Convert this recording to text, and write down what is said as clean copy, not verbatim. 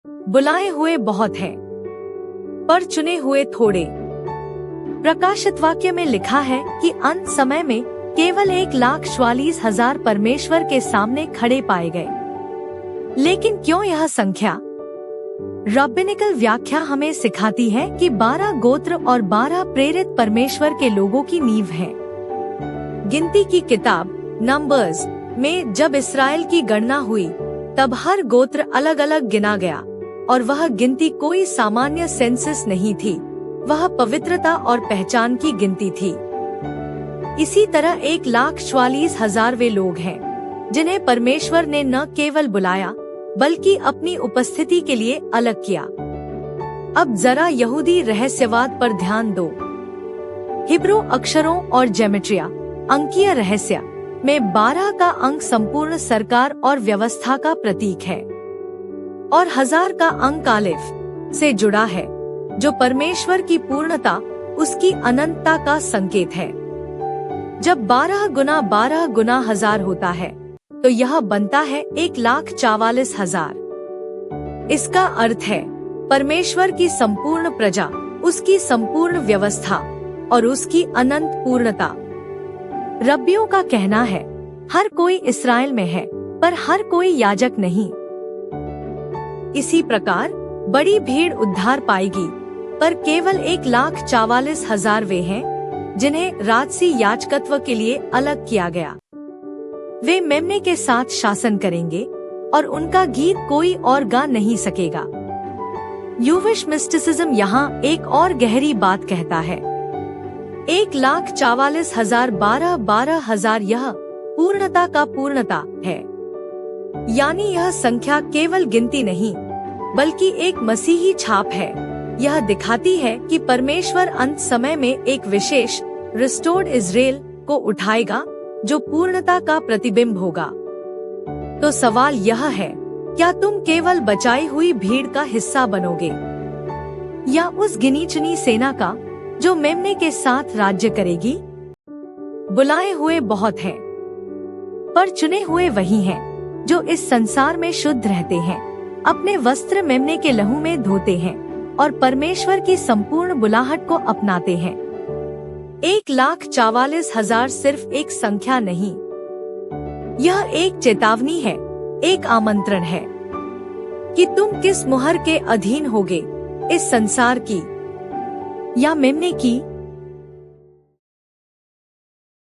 बुलाए हुए बहुत हैं, पर चुने हुए थोड़े। प्रकाशित वाक्य में लिखा है कि अंत समय में केवल 1,44,000 परमेश्वर के सामने खड़े पाए गए। लेकिन क्यों यह संख्या? रब्बिनिकल व्याख्या हमें सिखाती है कि 12 गोत्र और 12 प्रेरित परमेश्वर के लोगों की नींव है। गिनती की किताब नंबर्स में जब इस्राएल की गणना हुई तब हर गोत्र अलग अलग गिना गया, और वह गिनती कोई सामान्य सेंसस नहीं थी, वह पवित्रता और पहचान की गिनती थी। इसी तरह 1,44,000 वे लोग हैं जिन्हें परमेश्वर ने न केवल बुलाया बल्कि अपनी उपस्थिति के लिए अलग किया। अब जरा यहूदी रहस्यवाद पर ध्यान दो। हिब्रू अक्षरों और जेमेट्रिया अंकीय रहस्य में 12 का अंक संपूर्ण सरकार और व्यवस्था का प्रतीक है, और 1000 का अंक आलिफ से जुड़ा है, जो परमेश्वर की पूर्णता, उसकी अनंतता का संकेत है। जब 12 गुना 12 गुना 1000 होता है तो यह बनता है 1,44,000। इसका अर्थ है परमेश्वर की संपूर्ण प्रजा, उसकी संपूर्ण व्यवस्था और उसकी अनंत पूर्णता। रब्बियों का कहना है हर कोई इस्राएल में है, पर हर कोई याजक नहीं। इसी प्रकार बड़ी भीड़ उद्धार पाएगी, पर केवल 1,44,000 वे हैं जिन्हें राजसी याजकत्व के लिए अलग किया गया। वे मेम्ने के साथ शासन करेंगे और उनका गीत कोई और गा नहीं सकेगा। यूविश मिस्टिसिज्म यहाँ एक और गहरी बात कहता है। 1,44,000 12,000 यह पूर्णता का पूर्णता है, यानी यह संख्या केवल गिनती नहीं बल्कि एक मसीही छाप है। यह दिखाती है कि परमेश्वर अंत समय में एक विशेष रिस्टोर्ड इज़राइल को उठाएगा जो पूर्णता का प्रतिबिंब होगा। तो सवाल यह है, क्या तुम केवल बचाई हुई भीड़ का हिस्सा बनोगे या उस गिनी चुनी सेना का जो मेम्ने के साथ राज्य करेगी? बुलाए हुए बहुत हैं, पर चुने हुए वही हैं जो इस संसार में शुद्ध रहते हैं, अपने वस्त्र मेम्ने के लहू में धोते हैं और परमेश्वर की संपूर्ण बुलाहट को अपनाते हैं। 1,44,000 सिर्फ एक संख्या नहीं, यह एक चेतावनी है, एक आमंत्रण है कि तुम किस मुहर के अधीन होगे, इस संसार की या मेम्ने की।